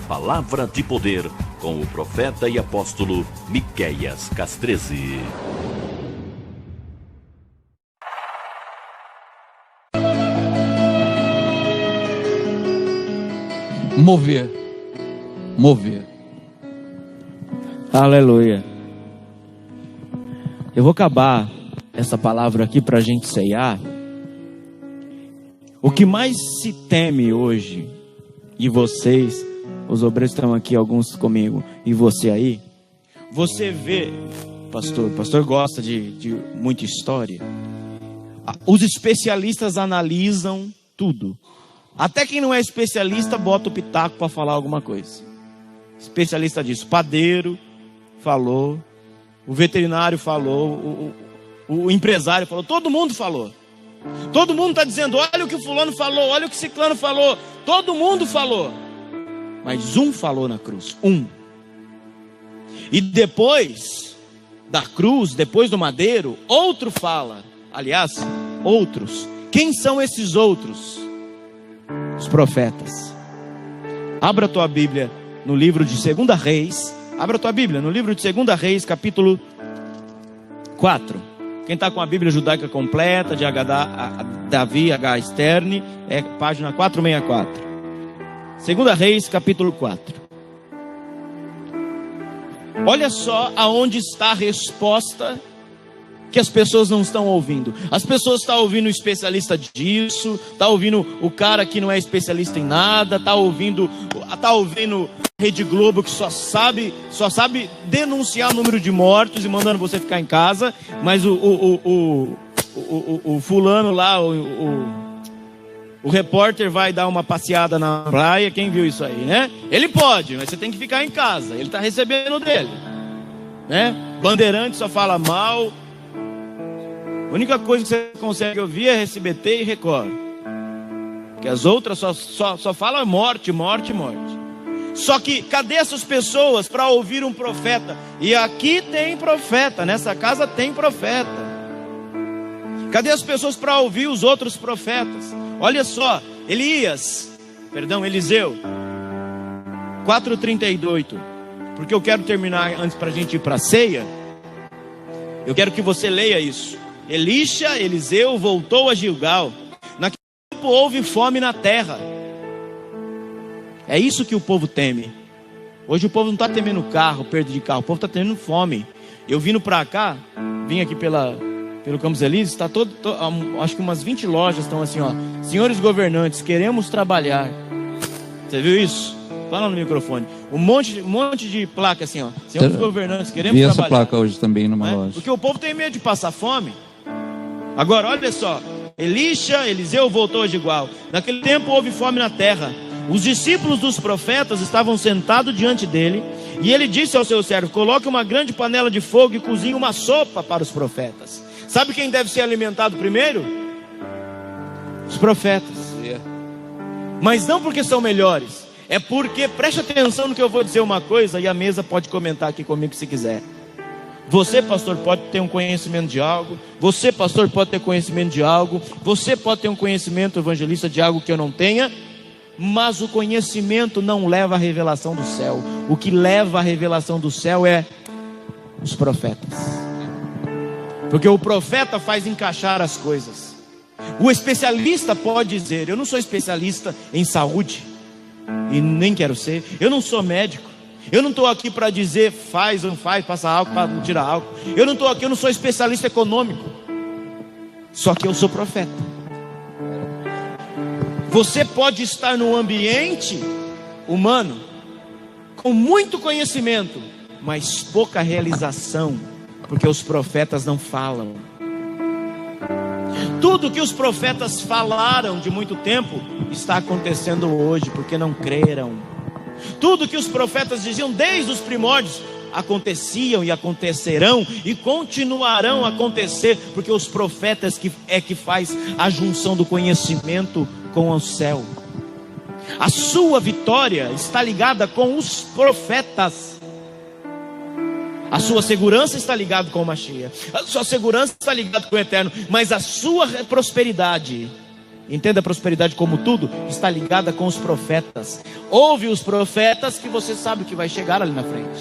Palavra de Poder, com o profeta e apóstolo Miqueias Castrezi. Mover. Aleluia. Eu vou acabar essa palavra aqui para a gente ceiar. O que mais se teme hoje, e vocês, os obreiros estão aqui, alguns comigo, e você aí, você vê, o pastor gosta de muita história. Os especialistas analisam tudo. Até quem não é especialista bota o pitaco para falar alguma coisa. Especialista disso, padeiro falou, o veterinário falou, o empresário falou, todo mundo falou. Todo mundo está dizendo, olha o que o fulano falou, olha o que o ciclano falou. Todo mundo falou. Mas um falou na cruz, um. E depois da cruz, depois do madeiro, outro fala. Aliás, outros. Quem são esses outros? Os profetas. Abra a tua Bíblia no livro de 2 Reis. Abra a tua Bíblia no livro de 2 Reis, capítulo 4. Quem está com a Bíblia judaica completa, de Davi H. Stern, é página 464. 2 Reis, capítulo 4. Olha só aonde está a resposta que as pessoas não estão ouvindo. As pessoas estão ouvindo o especialista disso, estão ouvindo o cara que não é especialista em nada, está ouvindo Rede Globo que só sabe denunciar o número de mortos e mandando você ficar em casa, mas o fulano lá, o repórter vai dar uma passeada na praia. Quem viu isso aí, né? Ele pode, mas você tem que ficar em casa, ele está recebendo dele, né? Bandeirante só fala mal. A única coisa que você consegue ouvir é SBT e Record, porque as outras só falam morte. Só que cadê essas pessoas para ouvir um profeta? E aqui tem profeta, nessa casa tem profeta. Cadê as pessoas para ouvir os outros profetas? Olha só, Eliseu 4:38. Porque eu quero terminar antes para a gente ir para a ceia. Eu quero que você leia isso. Eliseu voltou a Gilgal. Naquele tempo houve fome na terra. É isso que o povo teme. Hoje o povo não está temendo carro, perda de carro. O povo está temendo fome. Eu vindo para cá, vim aqui pelo Campos Elíseos, está acho que umas 20 lojas estão assim, ó. Senhores governantes, queremos trabalhar. Você viu isso? Fala no microfone. Um monte de placa assim, ó. Senhores governantes, queremos trabalhar. Vi essa placa hoje também numa loja. Porque o povo tem medo de passar fome. Agora, olha só. Eliseu voltou a Gilgal. Naquele tempo houve fome na terra. Os discípulos dos profetas estavam sentados diante dele. E ele disse ao seu servo: coloque uma grande panela de fogo e cozinhe uma sopa para os profetas. Sabe quem deve ser alimentado primeiro? Os profetas. Mas não porque são melhores. É porque, preste atenção no que eu vou dizer uma coisa, e a mesa pode comentar aqui comigo se quiser. Você, pastor, pode ter um conhecimento de algo. Você, pastor, pode ter conhecimento de algo. Você pode ter um conhecimento evangelista de algo que eu não tenha. Mas o conhecimento não leva à revelação do céu. O que leva à revelação do céu é os profetas. Porque o profeta faz encaixar as coisas. O especialista pode dizer: eu não sou especialista em saúde, e nem quero ser. Eu não sou médico. Eu não estou aqui para dizer faz ou não faz, passa álcool para tirar álcool. Eu não sou especialista econômico. Só que eu sou profeta. Você pode estar num ambiente humano com muito conhecimento, mas pouca realização, porque os profetas não falam. Tudo que os profetas falaram de muito tempo está acontecendo hoje, porque não creram. Tudo que os profetas diziam desde os primórdios aconteciam e acontecerão e continuarão a acontecer, porque os profetas que faz a junção do conhecimento com o céu. A sua vitória está ligada com os profetas. A sua segurança está ligada com o Mashiach. A sua segurança está ligada com o Eterno. Mas a sua prosperidade Entenda a prosperidade como tudo está ligada com os profetas. Ouve os profetas que você sabe o que vai chegar ali na frente.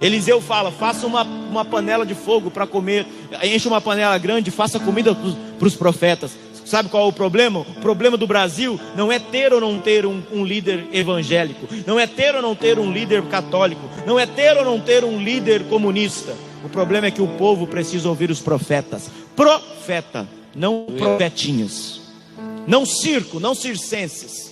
Eliseu fala, faça uma panela de fogo para comer, enche uma panela grande, faça comida para os profetas. Sabe qual é o problema? O problema do Brasil não é ter ou não ter um líder evangélico, não é ter ou não ter um líder católico, não é ter ou não ter um líder comunista. O problema é que o povo precisa ouvir os profetas. Profeta, não profetinhos, não circo, não circenses.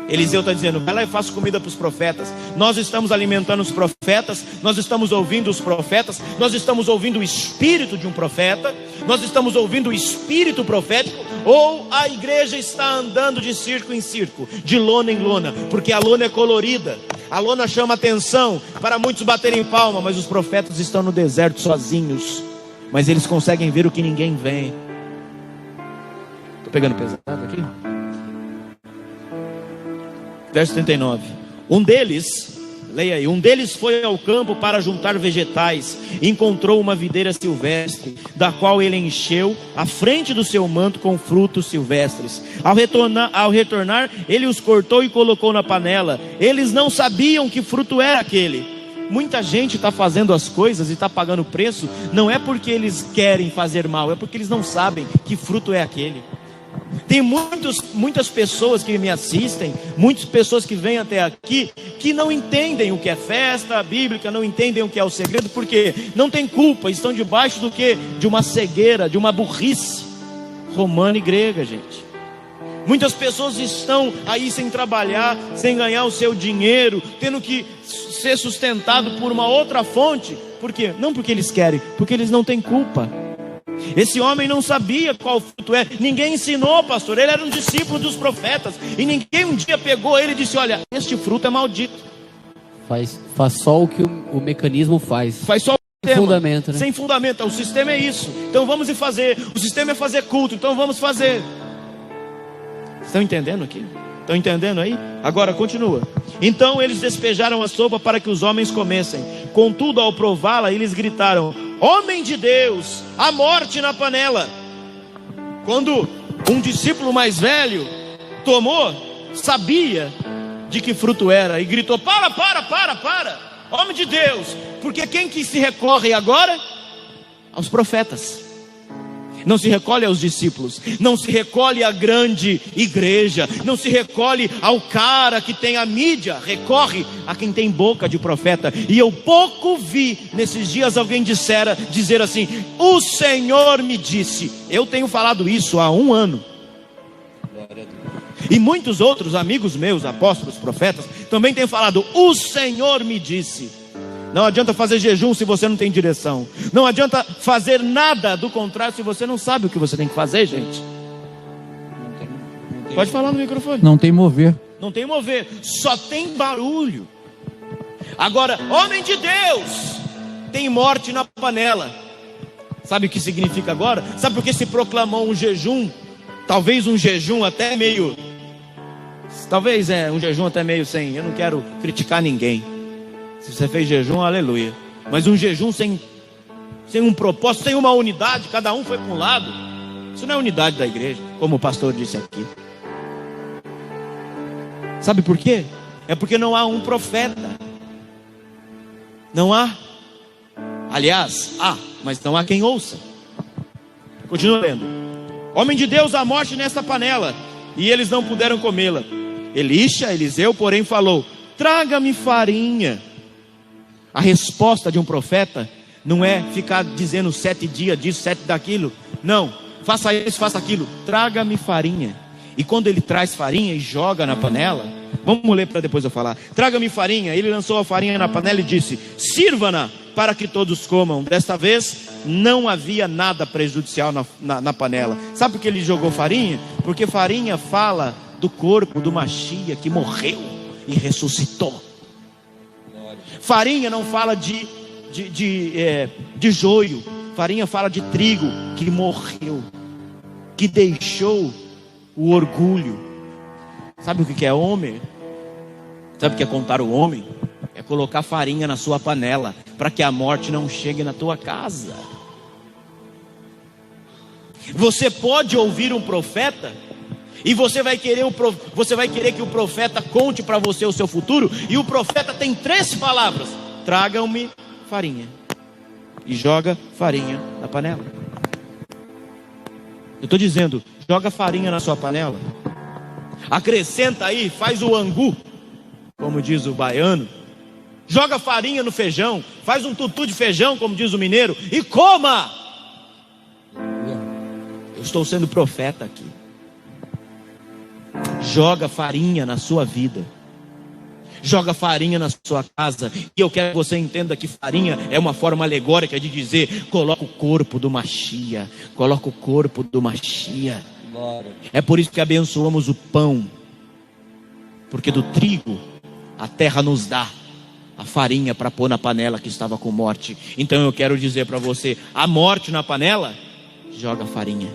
Eliseu está dizendo, vai lá e faça comida para os profetas. Nós estamos alimentando os profetas, nós estamos ouvindo os profetas, nós estamos ouvindo o espírito de um profeta, nós estamos ouvindo o espírito profético, ou a igreja está andando de circo em circo, de lona em lona, porque a lona é colorida, a lona chama atenção para muitos baterem palma, mas os profetas estão no deserto sozinhos, mas eles conseguem ver o que ninguém vê. Estou pegando pesado aqui? Verso 39. Um deles, leia aí, um deles foi ao campo para juntar vegetais, encontrou uma videira silvestre, da qual ele encheu a frente do seu manto com frutos silvestres. Ao retornar, ele os cortou e colocou na panela. Eles não sabiam que fruto era aquele. Muita gente está fazendo as coisas e está pagando preço, não é porque eles querem fazer mal, é porque eles não sabem que fruto é aquele. Tem muitas pessoas que me assistem, muitas pessoas que vêm até aqui, que não entendem o que é festa bíblica, não entendem o que é o segredo, porque não tem culpa, estão debaixo do que? De uma cegueira, de uma burrice romana e grega, gente. Muitas pessoas estão aí sem trabalhar, sem ganhar o seu dinheiro, tendo que ser sustentado por uma outra fonte. Por quê? Não porque eles querem, porque eles não têm culpa. Esse homem não sabia qual fruto é. Ninguém ensinou, pastor. Ele era um discípulo dos profetas, e ninguém um dia pegou ele e disse, olha, este fruto é maldito. Faz só o que o mecanismo faz. Faz só o Sem fundamento, né? Sem fundamento. O sistema é isso, então vamos fazer. O sistema é fazer culto, então vamos fazer. Estão entendendo aqui? Estão entendendo aí? Agora continua. Então eles despejaram a sopa para que os homens comessem. Contudo, ao prová-la, eles gritaram, homem de Deus, a morte na panela. Quando um discípulo mais velho tomou, sabia de que fruto era, e gritou, para, homem de Deus, porque quem que se recorre agora? Aos profetas. Não se recolhe aos discípulos, não se recolhe à grande igreja, não se recolhe ao cara que tem a mídia, recorre a quem tem boca de profeta. E eu pouco vi nesses dias alguém dizer assim, o Senhor me disse. Eu tenho falado isso há 1 ano. E muitos outros amigos meus, apóstolos, profetas, também têm falado, o Senhor me disse. Não adianta fazer jejum se você não tem direção. Não adianta fazer nada do contrário se você não sabe o que você tem que fazer, gente. Pode falar no microfone. Não tem mover. Não tem mover, só tem barulho. Agora, homem de Deus, tem morte na panela. Sabe o que significa agora? Sabe por que se proclamou um jejum? Talvez um jejum até meio... Talvez um jejum até meio sem... Eu não quero criticar ninguém. Se você fez jejum, aleluia. Mas um jejum sem um propósito, sem uma unidade, cada um foi para um lado. Isso não é unidade da igreja, como o pastor disse aqui. Sabe por quê? É porque não há um profeta. Não há. Aliás, há, mas não há quem ouça. Continua lendo. Homem de Deus, a morte nesta panela, e eles não puderam comê-la. Eliseu, porém, falou, traga-me farinha. A resposta de um profeta não é ficar dizendo 7 dias disso, 7 daquilo. Não, faça isso, faça aquilo. Traga-me farinha. E quando ele traz farinha e joga na panela, vamos ler para depois eu falar. Traga-me farinha. Ele lançou a farinha na panela e disse, sirva-na para que todos comam. Desta vez não havia nada prejudicial na panela. Sabe por que ele jogou farinha? Porque farinha fala do corpo do Machia que morreu e ressuscitou. Farinha não fala de joio. Farinha fala de trigo que morreu, que deixou o orgulho. Sabe o que é homem? Sabe o que é contar o homem? É colocar farinha na sua panela, para que a morte não chegue na tua casa. Você pode ouvir um profeta e você vai querer que o profeta conte para você o seu futuro, e o profeta tem 3 palavras: tragam-me farinha. E joga farinha na panela. Eu estou dizendo, joga farinha na sua panela. Acrescenta aí, faz o angu, como diz o baiano. Joga farinha no feijão, faz um tutu de feijão, como diz o mineiro, e coma. Eu estou sendo profeta aqui. Joga farinha na sua vida. Joga farinha na sua casa. E eu quero que você entenda que farinha é uma forma alegórica de dizer: coloca o corpo do Machia. Coloca o corpo do Machia. É por isso que abençoamos o pão, porque do trigo a terra nos dá a farinha para pôr na panela que estava com morte. Então eu quero dizer para você: a morte na panela, joga farinha.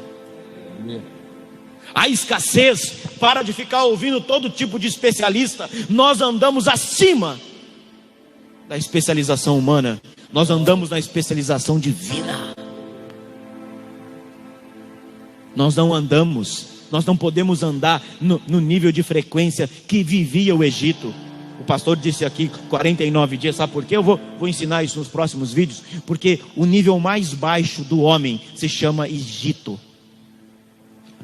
A escassez, para de ficar ouvindo todo tipo de especialista. Nós andamos acima da especialização humana. Nós andamos na especialização divina. Nós não podemos andar no nível de frequência que vivia o Egito. O pastor disse aqui 49 dias, sabe por quê? Eu vou ensinar isso nos próximos vídeos. Porque o nível mais baixo do homem se chama Egito.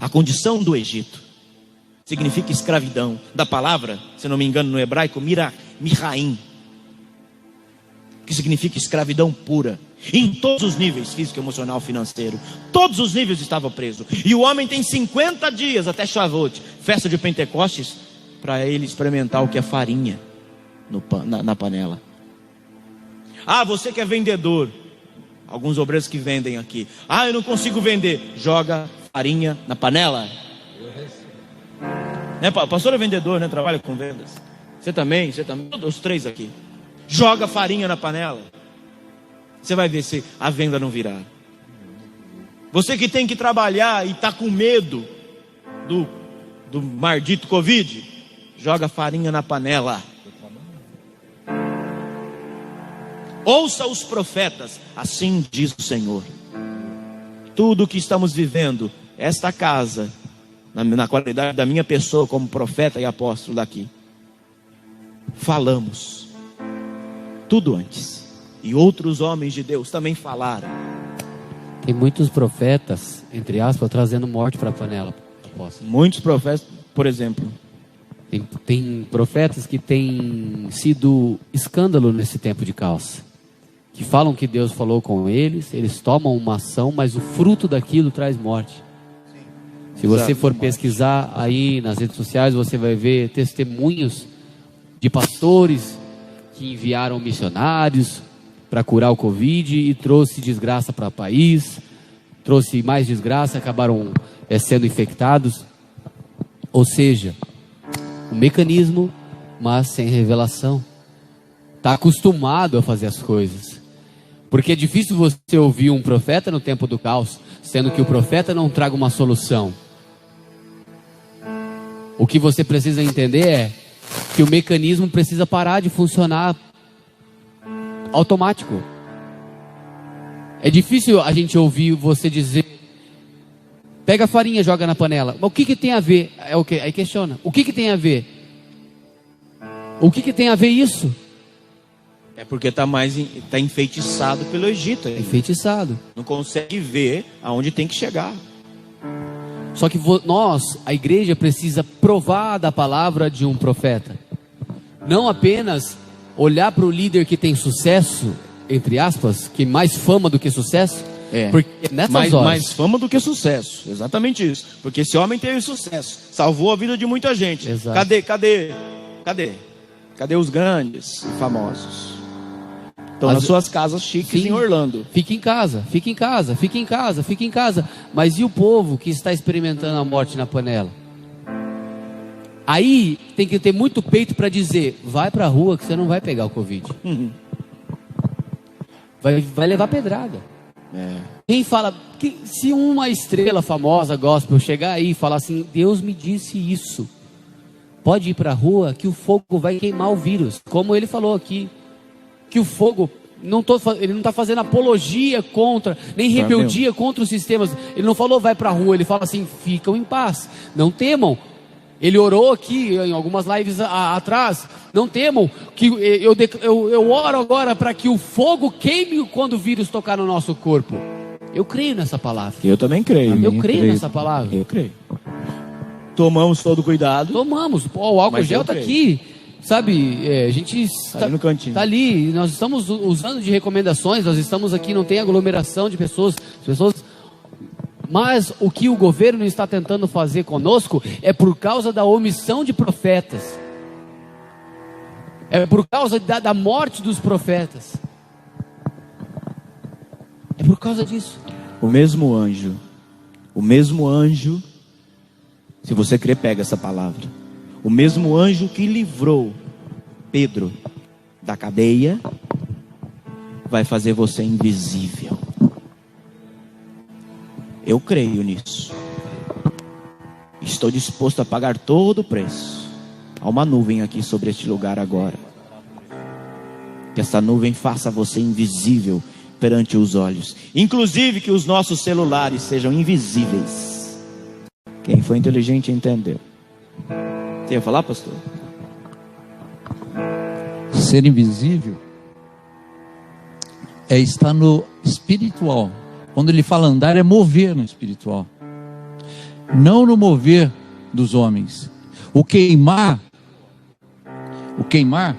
A condição do Egito significa escravidão. Da palavra, se não me engano no hebraico, miraim, que significa escravidão pura. Em todos os níveis, físico, emocional, financeiro. Todos os níveis estavam presos. E o homem tem 50 dias até Shavuot, festa de Pentecostes, para ele experimentar o que é farinha na panela. Ah, você que é vendedor. Alguns obreiros que vendem aqui. Ah, eu não consigo vender. Joga farinha na panela. Né, o pastor é vendedor, né? Trabalha com vendas. Você também. Os 3 aqui. Joga farinha na panela. Você vai ver se a venda não virar. Você que tem que trabalhar e está com medo do maldito Covid, joga farinha na panela. Ouça os profetas, assim diz o Senhor. Tudo o que estamos vivendo, esta casa, na qualidade da minha pessoa como profeta e apóstolo daqui, falamos tudo antes. E outros homens de Deus também falaram. Tem muitos profetas, entre aspas, trazendo morte para a panela, apóstolo. Muitos profetas, por exemplo. Tem profetas que têm sido escândalo nesse tempo de caos, que falam que Deus falou com eles tomam uma ação, mas o fruto daquilo traz morte. Se você for pesquisar aí nas redes sociais, você vai ver testemunhos de pastores que enviaram missionários para curar o Covid e trouxe desgraça para o país, trouxe mais desgraça, acabaram sendo infectados. Ou seja, o mecanismo, mas sem revelação. Está acostumado a fazer as coisas. Porque é difícil você ouvir um profeta no tempo do caos, sendo que o profeta não traga uma solução. O que você precisa entender é que o mecanismo precisa parar de funcionar automático. É difícil a gente ouvir você dizer: pega a farinha, joga na panela. Mas o que tem a ver? Aí questiona. O que tem a ver? O que tem a ver isso? É porque está enfeitiçado pelo Egito. Enfeitiçado. Não consegue ver aonde tem que chegar. Só que nós, a igreja, precisa provar da palavra de um profeta. Não apenas olhar para o líder que tem sucesso, entre aspas, que mais fama do que sucesso. Porque nessas horas... mais fama do que sucesso. Exatamente isso. Porque esse homem teve sucesso. Salvou a vida de muita gente. Exato. Cadê os grandes e famosos? Estão nas suas casas chiques em Orlando. Fique em casa. Mas e o povo que está experimentando a morte na panela? Aí tem que ter muito peito para dizer: vai para a rua que você não vai pegar o Covid. Vai levar pedrada. Quem fala que se uma estrela famosa gospel chegar aí e falar assim: Deus me disse isso, pode ir para a rua que o fogo vai queimar o vírus. Como ele falou aqui, que o fogo Ele não está fazendo apologia contra, nem rebeldia contra os sistemas. Ele não falou vai para a rua, ele fala assim, ficam em paz, não temam. Ele orou aqui em algumas lives atrás, não temam, que eu oro agora para que o fogo queime quando o vírus tocar no nosso corpo. Eu creio nessa palavra. Eu também creio. Eu creio nessa palavra. Eu creio. Tomamos todo cuidado. Tomamos. Pô, o álcool gel está aqui. Sabe, a gente está ali, nós estamos usando de recomendações, nós estamos aqui, não tem aglomeração de pessoas, mas o que o governo está tentando fazer conosco é por causa da omissão de profetas, é por causa da morte dos profetas, é por causa disso. O mesmo anjo, se você crer, pega essa palavra. O mesmo anjo que livrou Pedro da cadeia vai fazer você invisível. Eu creio nisso. Estou disposto a pagar todo o preço. Há uma nuvem aqui sobre este lugar agora. Que essa nuvem faça você invisível perante os olhos. Inclusive que os nossos celulares sejam invisíveis. Quem foi inteligente entendeu. Você ia falar, pastor? Ser invisível é estar no espiritual. Quando ele fala andar, é mover no espiritual. Não no mover dos homens. O queimar. O queimar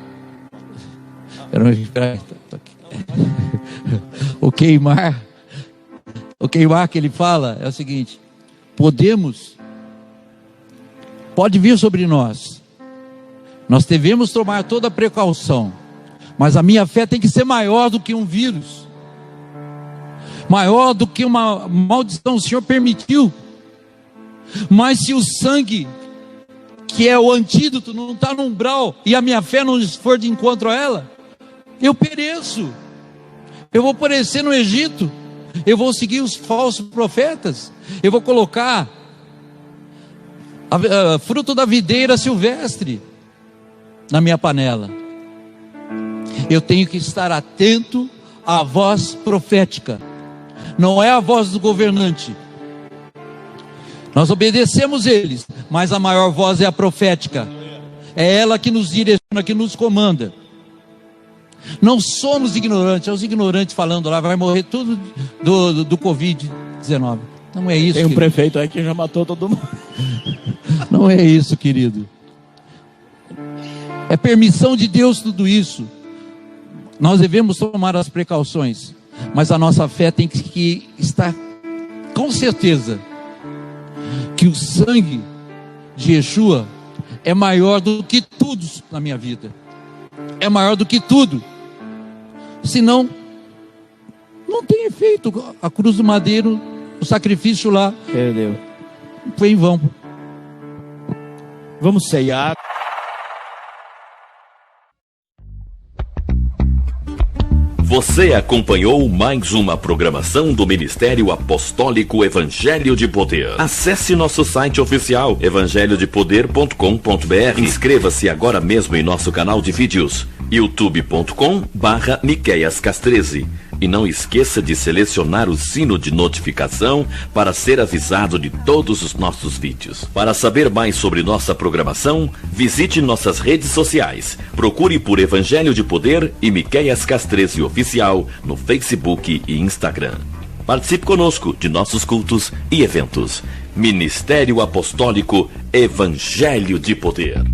que ele fala é o seguinte: pode vir sobre nós. Nós devemos tomar toda a precaução. Mas a minha fé tem que ser maior do que um vírus. Maior do que uma maldição. O Senhor permitiu. Mas se o sangue, que é o antídoto, não está no umbral, e a minha fé não for de encontro a ela, eu pereço. Eu vou perecer no Egito. Eu vou seguir os falsos profetas. Eu vou colocar fruto da videira silvestre na minha panela. Eu tenho que estar atento à voz profética. Não é a voz do governante. Nós obedecemos eles, mas a maior voz é a profética. É ela que nos direciona, que nos comanda. Não somos ignorantes. É os ignorantes falando lá, vai morrer tudo do Covid-19. Não é isso. Tem um prefeito aí que já matou todo mundo. Não é isso, querido. É permissão de Deus tudo isso. Nós devemos tomar as precauções, mas a nossa fé tem que estar com certeza que o sangue de Yeshua é maior do que tudo na minha vida. É maior do que tudo. Senão, não tem efeito. A cruz do madeiro, o sacrifício lá, perdeu. Foi em vão. Vamos ceiar. Você acompanhou mais uma programação do Ministério Apostólico Evangelho de Poder. Acesse nosso site oficial evangelhodepoder.com.br. Inscreva-se agora mesmo em nosso canal de vídeos youtube.com/MiqueiasCas13. E não esqueça de selecionar o sino de notificação para ser avisado de todos os nossos vídeos. Para saber mais sobre nossa programação, visite nossas redes sociais. Procure por Evangelho de Poder e Miqueias Cas13 Oficial no Facebook e Instagram. Participe conosco de nossos cultos e eventos. Ministério Apostólico Evangelho de Poder.